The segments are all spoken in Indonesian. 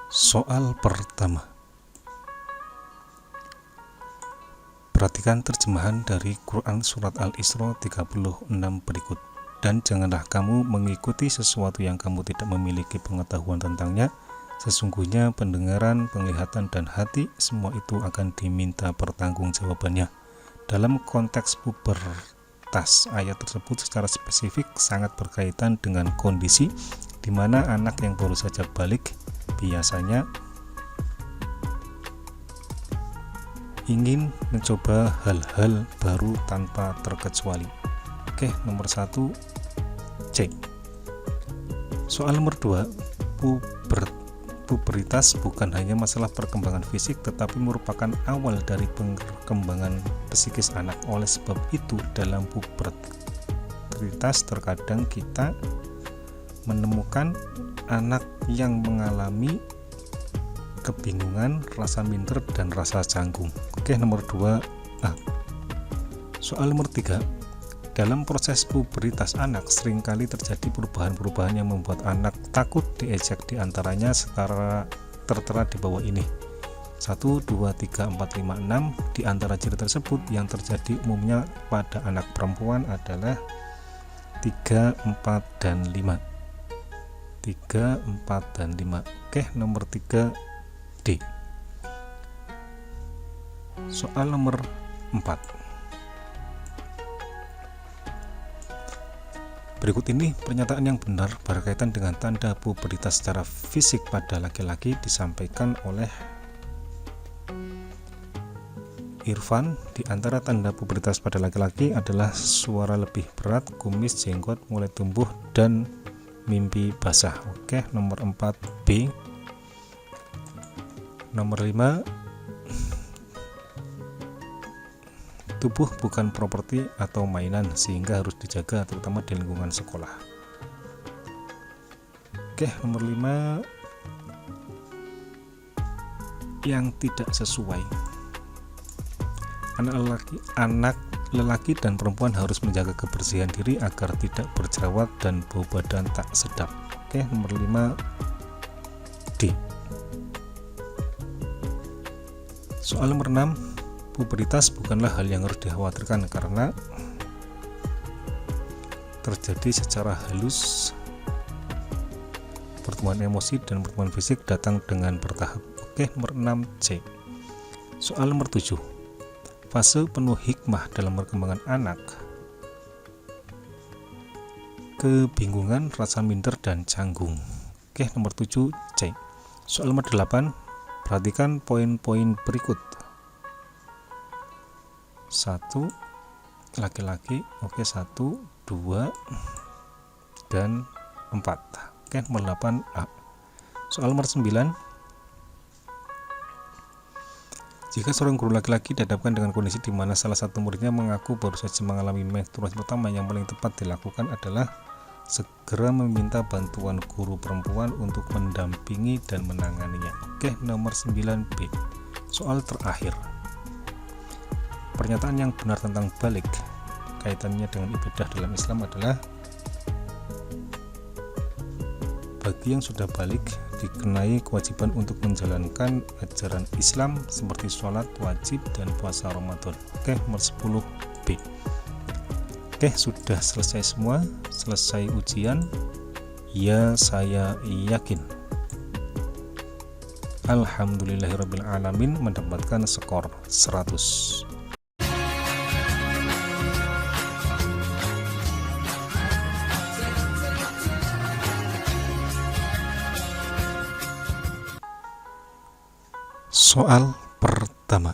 Soal pertama. Perhatikan terjemahan dari Quran Surat Al-Isra 36 berikut. Dan janganlah kamu mengikuti sesuatu yang kamu tidak memiliki pengetahuan tentangnya. Sesungguhnya pendengaran, penglihatan, dan hati semua itu akan diminta pertanggungjawabannya. Dalam konteks pubertas, ayat tersebut secara spesifik sangat berkaitan dengan kondisi di mana anak yang baru saja balik biasanya ingin mencoba hal-hal baru tanpa terkecuali. Oke, nomor 1 C. Soal nomor 2, puberitas bukan hanya masalah perkembangan fisik tetapi merupakan awal dari perkembangan psikis anak. Oleh sebab itu dalam puberitas terkadang kita menemukan anak yang mengalami kebingungan, rasa minder, dan rasa canggung. Oke, nomor 2A. Soal nomor 3. Dalam proses puberitas anak seringkali terjadi perubahan-perubahan yang membuat anak takut diejek, diantaranya tertera di bawah ini. 1, 2, 3, 4, 5, 6. Di antara ciri tersebut yang terjadi umumnya pada anak perempuan adalah 3, 4, dan 5. 3, 4, dan 5. Oke, nomor 3D. Soal nomor 4. Berikut ini pernyataan yang benar berkaitan dengan tanda puberitas secara fisik pada laki-laki disampaikan oleh Irfan. Di antara tanda puberitas pada laki-laki adalah suara lebih berat, kumis, jenggot mulai tumbuh, dan mimpi basah. Oke, nomor 4B. Nomor 5, tubuh bukan properti atau mainan sehingga harus dijaga terutama di lingkungan sekolah. Oke, nomor 5, yang tidak sesuai. Anak lelaki dan perempuan harus menjaga kebersihan diri agar tidak berjerawat dan bau badan tak sedap. Oke, nomor 5D. Soal nomor 6. Puberitas bukanlah hal yang harus dikhawatirkan karena terjadi secara halus. Pertumbuhan emosi dan pertumbuhan fisik datang dengan bertahap. Oke, nomor 6C. Soal nomor 7. Fase penuh hikmah dalam perkembangan anak. Kebingungan, rasa minder, dan canggung. Oke, nomor 7C. Soal nomor 8. Perhatikan poin-poin berikut. 1, laki-laki. Oke, 1, 2, dan 4. Oke, nomor 8A. Soal nomor 9. Jika seorang guru laki-laki dihadapkan dengan kondisi di mana salah satu muridnya mengaku baru saja mengalami menstruasi pertama, yang paling tepat dilakukan adalah segera meminta bantuan guru perempuan untuk mendampingi dan menanganinya. Oke, nomor 9B. Soal terakhir. Pernyataan yang benar tentang balik kaitannya dengan ibadah dalam Islam adalah bagi yang sudah balik dikenai kewajiban untuk menjalankan ajaran Islam seperti sholat wajib dan puasa Ramadan. Oke, nomor 10B. Oke, sudah selesai semua, selesai ujian. Ya, saya yakin. Alhamdulillahirrabbilalamin mendapatkan skor 100. Soal pertama.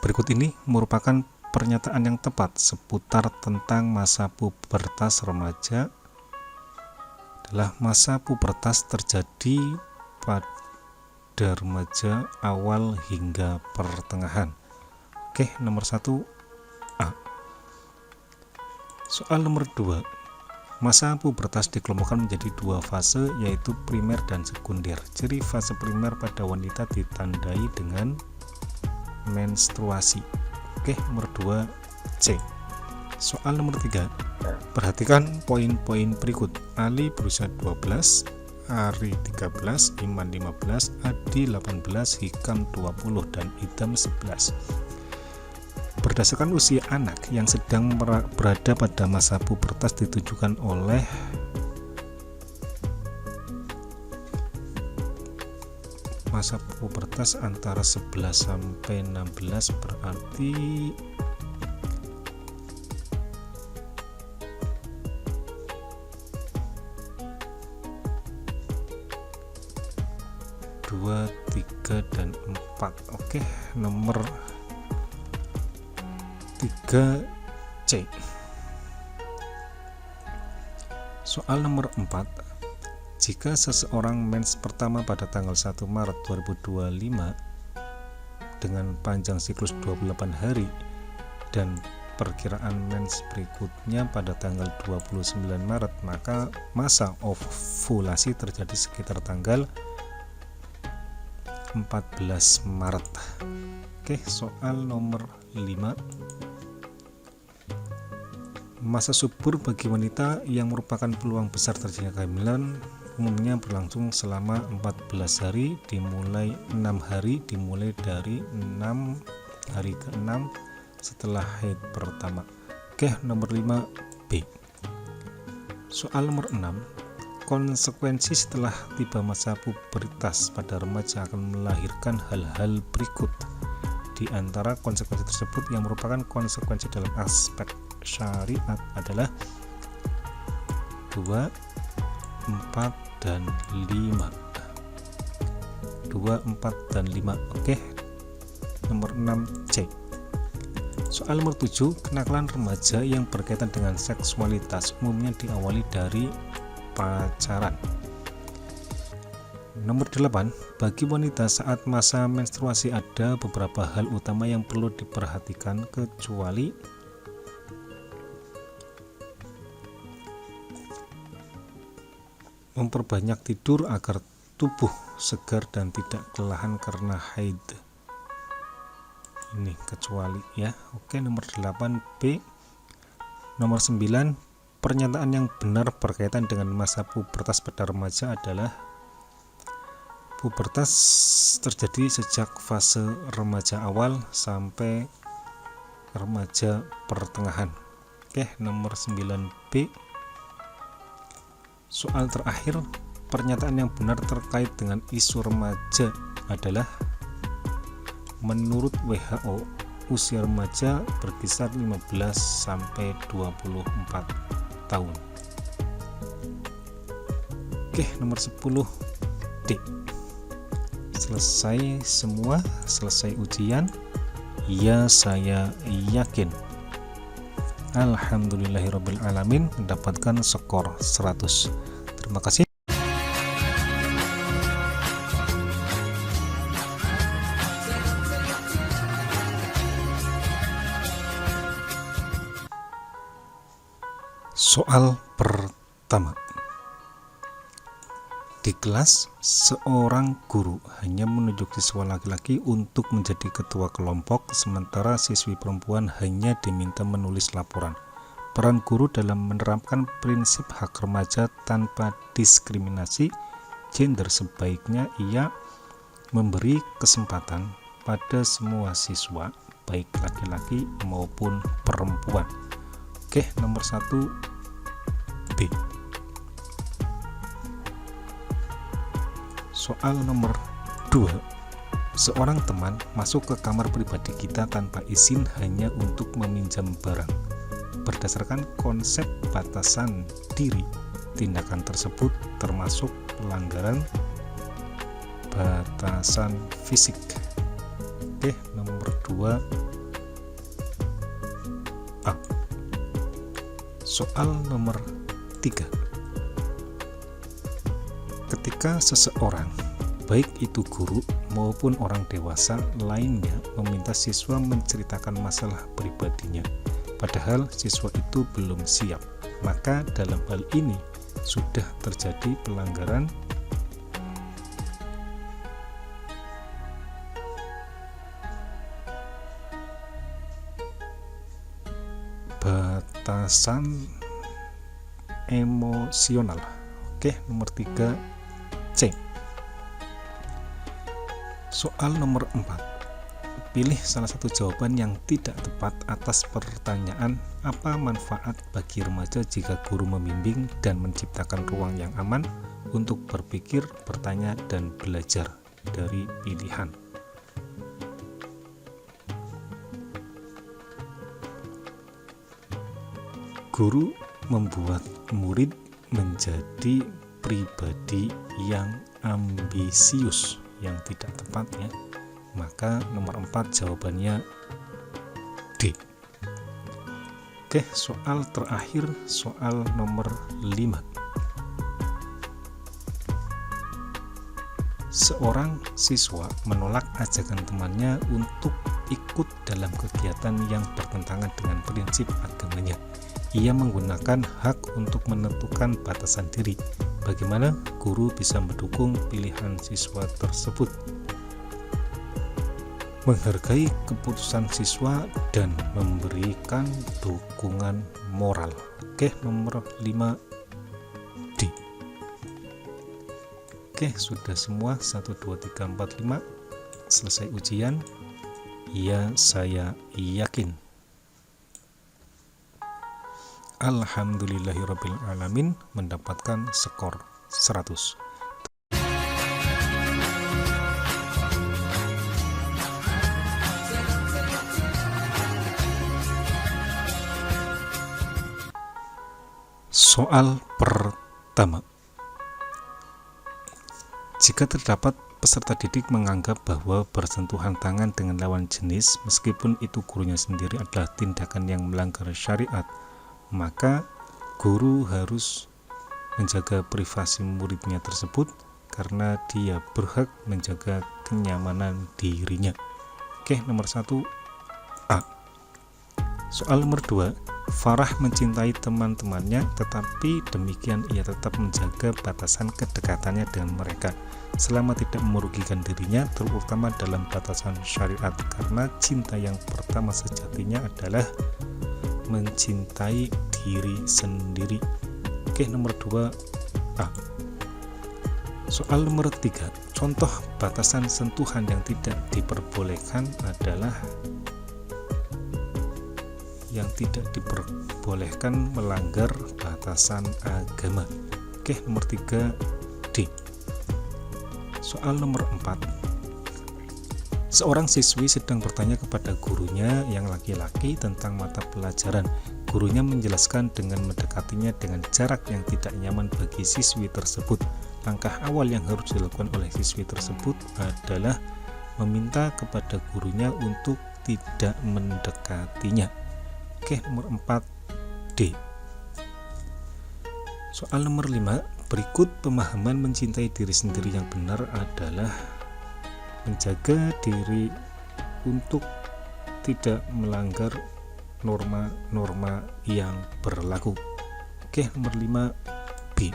Berikut ini merupakan pernyataan yang tepat seputar tentang masa pubertas remaja. Adalah masa pubertas terjadi pada remaja awal hingga pertengahan. Oke, nomor 1A. Soal nomor 2. Masa pubertas dikelompokkan menjadi 2 fase, yaitu primer dan sekunder. Ciri fase primer pada wanita ditandai dengan menstruasi. Oke, nomor 2C. Soal nomor 3. Perhatikan poin-poin berikut. Ali berusia 12, Ari 13, Iman 15, Adi 18, Hikam 20, dan Idam 11. Berdasarkan usia anak yang sedang berada pada masa pubertas ditujukan oleh masa pubertas antara 11 sampai 16 berarti dua, 3, dan 4. Oke, nomor 3C. Soal nomor 4. Jika seseorang mens pertama pada tanggal 1 Maret 2025 dengan panjang siklus 28 hari dan perkiraan mens berikutnya pada tanggal 29 Maret, maka masa ovulasi terjadi sekitar tanggal 14 Maret. Oke, soal nomor 5. Masa subur bagi wanita yang merupakan peluang besar terjadinya kehamilan umumnya berlangsung selama 14 hari dimulai 6 hari dimulai dari 6 hari ke-6 setelah haid pertama. Oke, nomor 5B. Soal nomor 6. Konsekuensi setelah tiba masa pubertas pada remaja akan melahirkan hal-hal berikut. Di antara konsekuensi tersebut yang merupakan konsekuensi dalam aspek syariat adalah 2, 4, dan 5. 2, 4, dan 5. Oke, nomor 6C. Soal nomor 7. Kenakalan remaja yang berkaitan dengan seksualitas umumnya diawali dari pacaran. Nomor 8. Bagi wanita saat masa menstruasi ada beberapa hal utama yang perlu diperhatikan, kecuali memperbanyak tidur agar tubuh segar dan tidak kelelahan karena haid. Ini kecuali ya. Oke, nomor 8B. Nomor 9. Pernyataan yang benar berkaitan dengan masa pubertas pada remaja adalah pubertas terjadi sejak fase remaja awal sampai remaja pertengahan. Oke, nomor 9B. Soal terakhir, pernyataan yang benar terkait dengan isu remaja adalah menurut WHO usia remaja berkisar 15 sampai 24 tahun. Oke, nomor 10D. Selesai semua, selesai ujian. Ya, saya yakin. Alhamdulillahirabbil alamin, mendapatkan skor 100. Terima kasih. Soal pertama. Di kelas, seorang guru hanya menunjuk siswa laki-laki untuk menjadi ketua kelompok, sementara siswi perempuan hanya diminta menulis laporan. Peran guru dalam menerapkan prinsip hak remaja tanpa diskriminasi gender sebaiknya ia memberi kesempatan pada semua siswa, baik laki-laki maupun perempuan. Oke, nomor 1B. Soal nomor 2. Seorang teman masuk ke kamar pribadi kita tanpa izin hanya untuk meminjam barang. Berdasarkan konsep batasan diri, tindakan tersebut termasuk pelanggaran batasan fisik. Oke, nomor 2A. Soal nomor 3. Ketika seseorang, baik itu guru maupun orang dewasa lainnya, meminta siswa menceritakan masalah pribadinya, padahal siswa itu belum siap, maka dalam hal ini sudah terjadi pelanggaran batasan emosional. Oke, nomor 3 Soal nomor 4. Pilih salah satu jawaban yang tidak tepat atas pertanyaan apa manfaat bagi remaja jika guru membimbing dan menciptakan ruang yang aman untuk berpikir, bertanya, dan belajar dari pilihan. Guru membuat murid menjadi pribadi yang ambisius, yang tidak tepat ya. Maka nomor 4 jawabannya D. Oke, soal terakhir, soal nomor 5. Seorang siswa menolak ajakan temannya untuk ikut dalam kegiatan yang bertentangan dengan prinsip agamanya. Ia menggunakan hak untuk menentukan batasan diri. Bagaimana guru bisa mendukung pilihan siswa tersebut? Menghargai keputusan siswa dan memberikan dukungan moral. Oke, nomor 5 D. Oke, sudah semua 1, 2, 3, 4, 5 selesai ujian. Ya, saya yakin. Alhamdulillahirrabbilalamin mendapatkan skor 100. Soal pertama. Jika terdapat peserta didik menganggap bahwa bersentuhan tangan dengan lawan jenis, meskipun itu gurunya sendiri, adalah tindakan yang melanggar syariat, maka guru harus menjaga privasi muridnya tersebut karena dia berhak menjaga kenyamanan dirinya. Oke, nomor 1 A. Soal nomor 2. Farah mencintai teman-temannya, tetapi demikian ia tetap menjaga batasan kedekatannya dengan mereka selama tidak merugikan dirinya, terutama dalam batasan syariat, karena cinta yang pertama sejatinya adalah mencintai diri sendiri. Oke, nomor 2 A. Soal nomor 3. Contoh batasan sentuhan yang tidak diperbolehkan adalah yang tidak diperbolehkan melanggar batasan agama. Oke, nomor 3 D. Soal nomor 4. Seorang siswi sedang bertanya kepada gurunya yang laki-laki tentang mata pelajaran. Gurunya menjelaskan dengan mendekatinya dengan jarak yang tidak nyaman bagi siswi tersebut. Langkah awal yang harus dilakukan oleh siswi tersebut adalah meminta kepada gurunya untuk tidak mendekatinya. Oke, nomor 4 D. Soal nomor 5. Berikut pemahaman mencintai diri sendiri yang benar adalah menjaga diri untuk tidak melanggar norma-norma yang berlaku. Oke, nomor 5 B.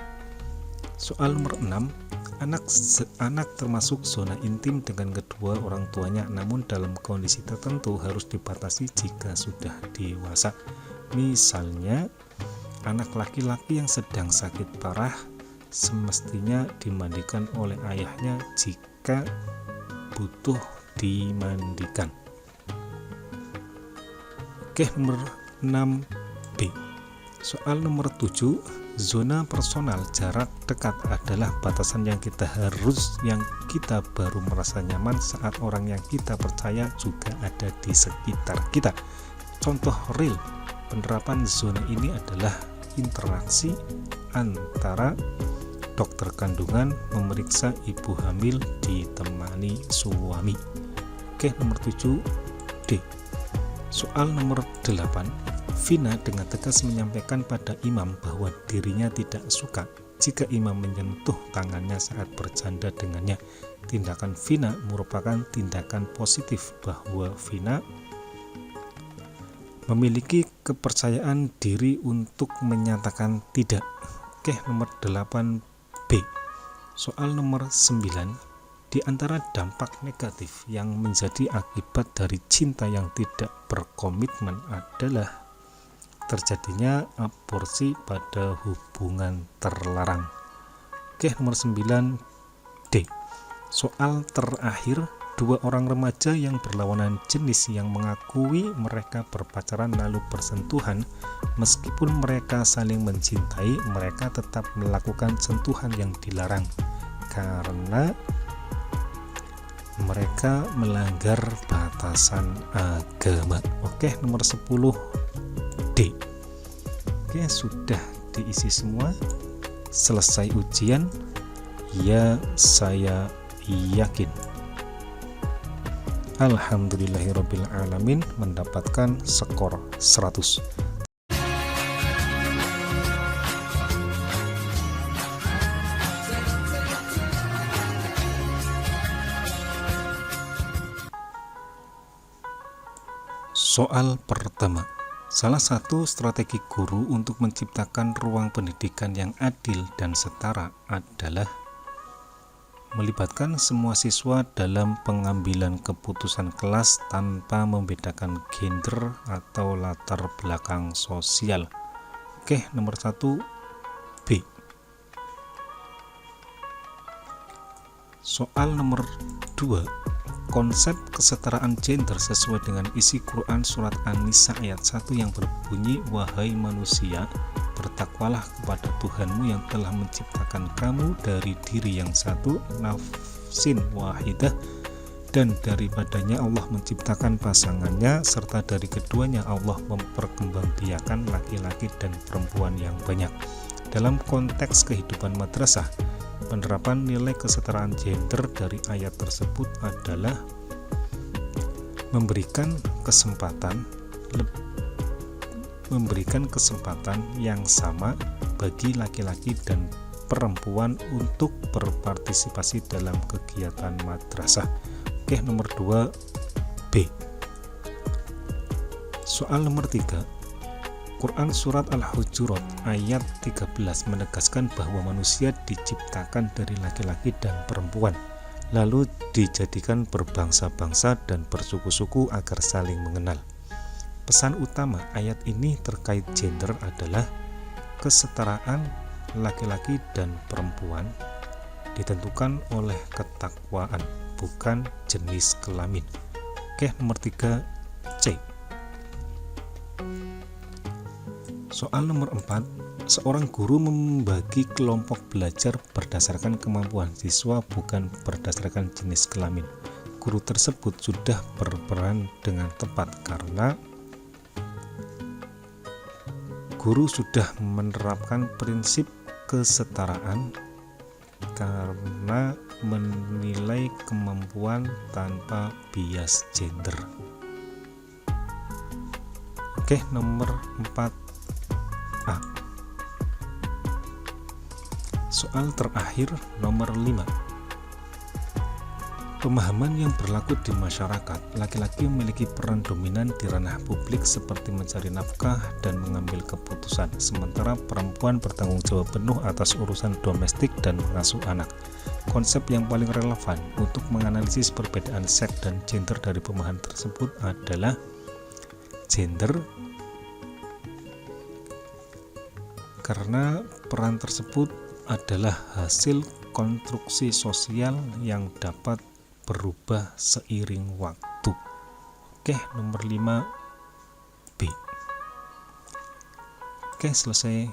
Soal nomor 6. Anak termasuk zona intim dengan kedua orang tuanya, namun dalam kondisi tertentu harus dibatasi jika sudah dewasa. Misalnya, anak laki-laki yang sedang sakit parah semestinya dimandikan oleh ayahnya jika butuh dimandikan. Oke, nomor 6 B. Soal nomor 7. Zona personal, jarak dekat adalah batasan yang kita baru merasa nyaman saat orang yang kita percaya juga ada di sekitar kita. Contoh real penerapan zona ini adalah interaksi antara dokter kandungan memeriksa ibu hamil ditemani suami. Oke, nomor 7 D. Soal nomor 8. Vina dengan tegas menyampaikan pada imam bahwa dirinya tidak suka jika imam menyentuh tangannya saat bercanda dengannya. Tindakan Vina merupakan tindakan positif bahwa Vina memiliki kepercayaan diri untuk menyatakan tidak. Oke, nomor 8 B. Soal nomor 9. Di antara dampak negatif yang menjadi akibat dari cinta yang tidak berkomitmen adalah terjadinya aborsi pada hubungan terlarang. Oke, nomor 9 D. Soal terakhir, Dua orang remaja yang berlawanan jenis yang mengakui mereka berpacaran lalu bersentuhan, meskipun mereka saling mencintai, mereka tetap melakukan sentuhan yang dilarang karena mereka melanggar batasan agama. Oke, nomor 10D. Oke, sudah diisi semua. Selesai ujian. Ya, saya yakin. Alhamdulillahirrabbilalamin, mendapatkan skor 100. Soal pertama. Salah satu strategi guru untuk menciptakan ruang pendidikan yang adil dan setara adalah melibatkan semua siswa dalam pengambilan keputusan kelas tanpa membedakan gender atau latar belakang sosial. Oke, nomor 1 B. Soal nomor 2. Konsep kesetaraan gender sesuai dengan isi Quran surat An-Nisa ayat 1 yang berbunyi, wahai manusia, bertakwalah kepada Tuhanmu yang telah menciptakan kamu dari diri yang satu, nafsin wahidah, dan daripadanya Allah menciptakan pasangannya, serta dari keduanya Allah memperkembangbiakan laki-laki dan perempuan yang banyak. Dalam konteks kehidupan madrasah, penerapan nilai kesetaraan gender dari ayat tersebut adalah memberikan kesempatan yang sama bagi laki-laki dan perempuan untuk berpartisipasi dalam kegiatan madrasah. Oke, nomor 2 B. Soal nomor 3. Quran surat Al-Hujurat ayat 13 menegaskan bahwa manusia diciptakan dari laki-laki dan perempuan, lalu dijadikan berbangsa-bangsa dan bersuku-suku agar saling mengenal. Pesan utama ayat ini terkait gender adalah kesetaraan laki-laki dan perempuan ditentukan oleh ketakwaan, bukan jenis kelamin. Oke, nomor 3 C. Soal nomor 4. Seorang guru membagi kelompok belajar berdasarkan kemampuan siswa, bukan berdasarkan jenis kelamin. Guru tersebut sudah berperan dengan tepat karena guru sudah menerapkan prinsip kesetaraan karena menilai kemampuan tanpa bias gender. Oke, nomor 4 A. Soal terakhir nomor 5. Pemahaman yang berlaku di masyarakat, laki-laki memiliki peran dominan di ranah publik seperti mencari nafkah dan mengambil keputusan, sementara perempuan bertanggung jawab penuh atas urusan domestik dan mengasuh anak. Konsep yang paling relevan untuk menganalisis perbedaan seks dan gender dari pemahaman tersebut adalah gender, karena peran tersebut adalah hasil konstruksi sosial yang dapat berubah seiring waktu. Oke, nomor 5 B. Oke, selesai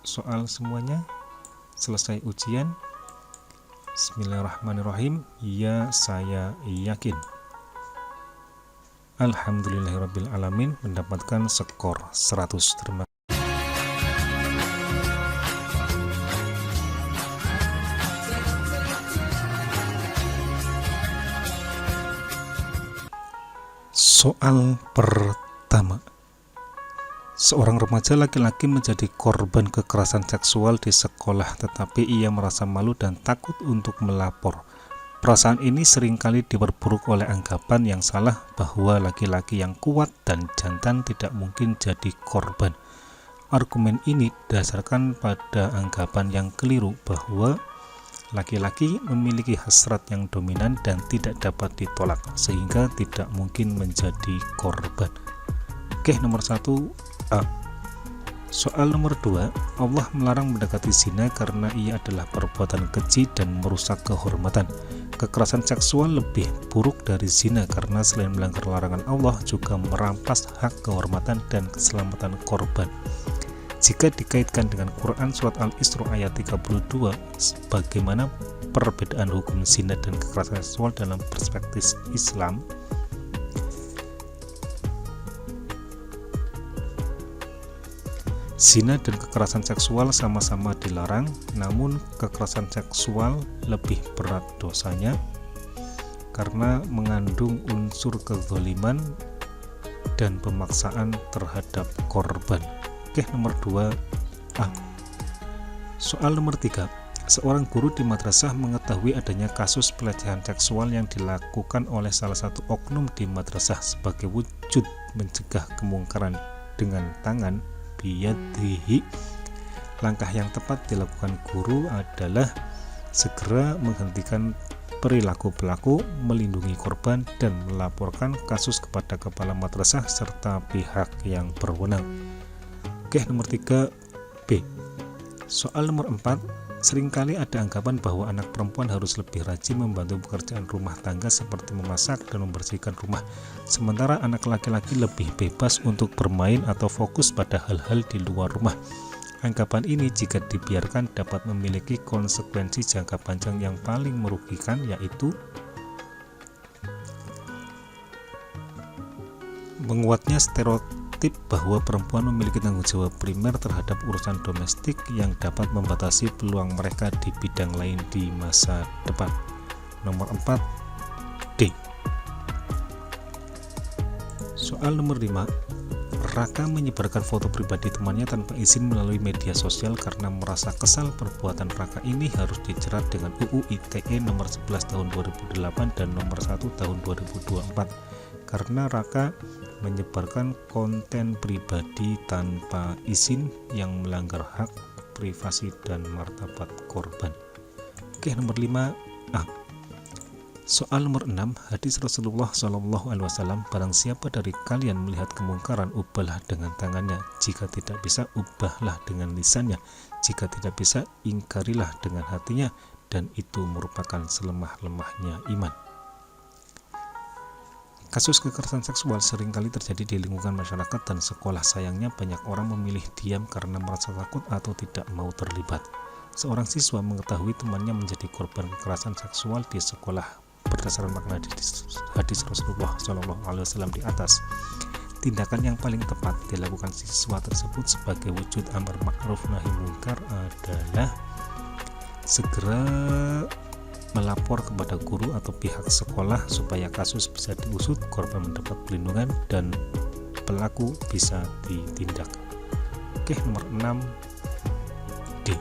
soal semuanya, selesai ujian. Bismillahirrahmanirrahim. Ya, saya yakin. Alhamdulillahirrabbilalamin, mendapatkan skor 100. Terima kasih. Soal pertama. Seorang remaja laki-laki menjadi korban kekerasan seksual di sekolah, tetapi ia merasa malu dan takut untuk melapor. Perasaan ini seringkali diperburuk oleh anggapan yang salah bahwa laki-laki yang kuat dan jantan tidak mungkin jadi korban. Argumen ini didasarkan pada anggapan yang keliru bahwa laki-laki memiliki hasrat yang dominan dan tidak dapat ditolak, sehingga tidak mungkin menjadi korban. Oke, nomor 1 A. Soal nomor 2. Allah melarang mendekati zina karena ia adalah perbuatan keji dan merusak kehormatan. kekerasan seksual lebih buruk dari zina karena selain melanggar larangan Allah juga merampas hak kehormatan dan keselamatan korban. Jika dikaitkan dengan Quran surat Al-Isra ayat 32, bagaimana perbedaan hukum zina dan kekerasan seksual dalam perspektif Islam? Zina dan kekerasan seksual sama-sama dilarang, namun kekerasan seksual lebih berat dosanya karena mengandung unsur kezaliman dan pemaksaan terhadap korban. Oke, nomor 2A. Soal nomor 3. Seorang guru di madrasah mengetahui adanya kasus pelecehan seksual yang dilakukan oleh salah satu oknum di madrasah. Sebagai wujud mencegah kemungkaran dengan tangan biyadihi, langkah yang tepat dilakukan guru adalah segera menghentikan perilaku pelaku, melindungi korban, dan melaporkan kasus kepada kepala madrasah serta pihak yang berwenang. Oke, nomor 3B. Soal nomor 4. Seringkali ada anggapan bahwa anak perempuan harus lebih rajin membantu pekerjaan rumah tangga seperti memasak dan membersihkan rumah, sementara anak laki-laki lebih bebas untuk bermain atau fokus pada hal-hal di luar rumah. Anggapan ini jika dibiarkan dapat memiliki konsekuensi jangka panjang yang paling merugikan, yaitu menguatnya stereotip bahwa perempuan memiliki tanggung jawab primer terhadap urusan domestik yang dapat membatasi peluang mereka di bidang lain di masa depan. Nomor 4D. Soal nomor 5. Raka menyebarkan foto pribadi temannya tanpa izin melalui media sosial karena merasa kesal. Perbuatan Raka ini harus dijerat dengan UU ITE nomor 11 tahun 2008 dan nomor 1 tahun 2024 karena Raka menyebarkan konten pribadi tanpa izin yang melanggar hak privasi dan martabat korban. Oke, nomor 5A. Soal nomor 6. Hadis Rasulullah SAW, barang siapa dari kalian melihat kemungkaran, ubahlah dengan tangannya, jika tidak bisa ubahlah dengan lisannya, jika tidak bisa ingkarilah dengan hatinya, dan itu merupakan selemah-lemahnya iman. Kasus kekerasan seksual seringkali terjadi di lingkungan masyarakat dan sekolah. Sayangnya banyak orang memilih diam karena merasa takut atau tidak mau terlibat. Seorang siswa mengetahui temannya menjadi korban kekerasan seksual di sekolah. Berdasarkan makna hadis Rasulullah SAW di atas, tindakan yang paling tepat dilakukan siswa tersebut sebagai wujud amar ma'ruf nahi munkar adalah segera melapor kepada guru atau pihak sekolah supaya kasus bisa diusut, korban mendapat perlindungan, dan pelaku bisa ditindak. Oke, nomor 6D.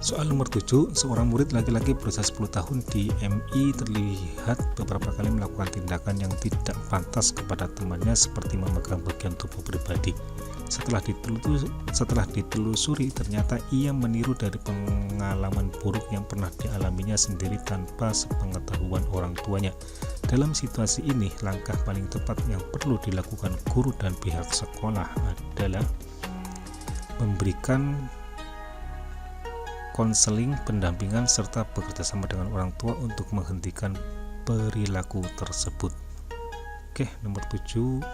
Soal nomor 7. Seorang murid laki-laki berusia 10 tahun di MI terlihat beberapa kali melakukan tindakan yang tidak pantas kepada temannya seperti memegang bagian tubuh pribadi. Setelah ditelusuri, ternyata ia meniru dari pengalaman buruk yang pernah dialaminya sendiri tanpa sepengetahuan orang tuanya. Dalam situasi ini, langkah paling tepat yang perlu dilakukan guru dan pihak sekolah adalah memberikan konseling, pendampingan, serta bekerjasama dengan orang tua untuk menghentikan perilaku tersebut. Oke, nomor 7D.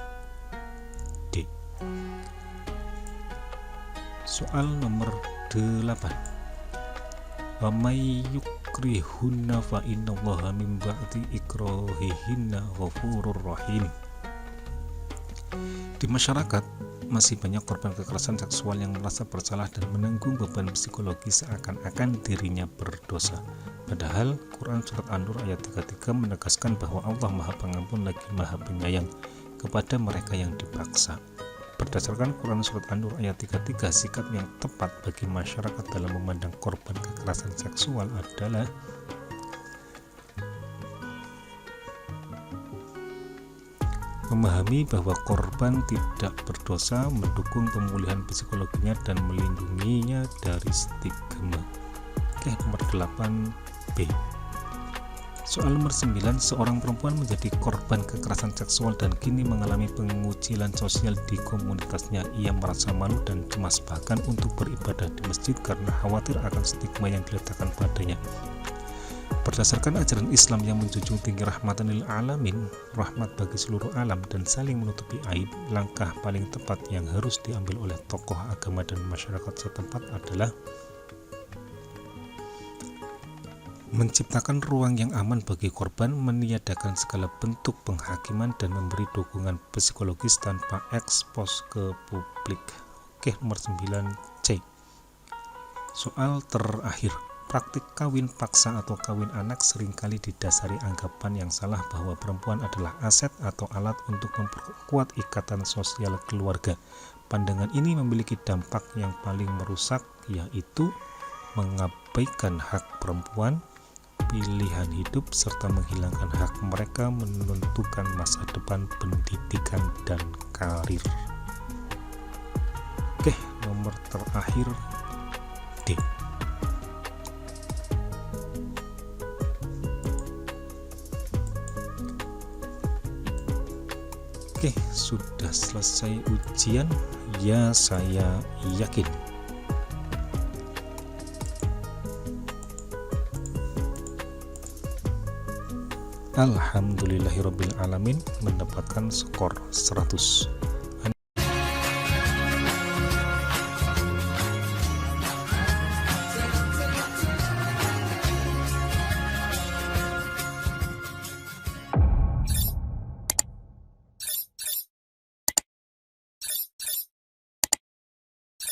Soal nomor 8. Wa may yukrihunna fa innallaha min ba'di ikrahihinna ghafurur rahim. Di masyarakat masih banyak korban kekerasan seksual yang merasa bersalah dan menanggung beban psikologi seakan-akan dirinya berdosa. Padahal Quran surat An-Nur ayat 33 menegaskan bahwa Allah Maha Pengampun lagi Maha Penyayang kepada mereka yang dipaksa. Berdasarkan Quran surat An-Nur ayat 33, sikap yang tepat bagi masyarakat dalam memandang korban kekerasan seksual adalah memahami bahwa korban tidak berdosa, mendukung pemulihan psikologinya, dan melindunginya dari stigma. Oke, nomor 8B. Soal nomor 9, seorang perempuan menjadi korban kekerasan seksual dan kini mengalami pengucilan sosial di komunitasnya. Ia merasa malu dan cemas bahkan untuk beribadah di masjid karena khawatir akan stigma yang diletakkan padanya. Berdasarkan ajaran Islam yang menjunjung tinggi rahmatan lil alamin, rahmat bagi seluruh alam dan saling menutupi aib, langkah paling tepat yang harus diambil oleh tokoh agama dan masyarakat setempat adalah menciptakan ruang yang aman bagi korban, meniadakan segala bentuk penghakiman, dan memberi dukungan psikologis tanpa ekspos ke publik. Oke, nomor 9C. Soal terakhir, praktik kawin paksa atau kawin anak seringkali didasari anggapan yang salah bahwa perempuan adalah aset atau alat untuk memperkuat ikatan sosial keluarga. Pandangan ini memiliki dampak yang paling merusak, yaitu mengabaikan hak perempuan, pilihan hidup, serta menghilangkan hak mereka menentukan masa depan, pendidikan, dan karir. Oke, nomor terakhir D. Oke, sudah selesai ujian? Ya, saya yakin. Alhamdulillahirabbil alamin, mendapatkan skor 100.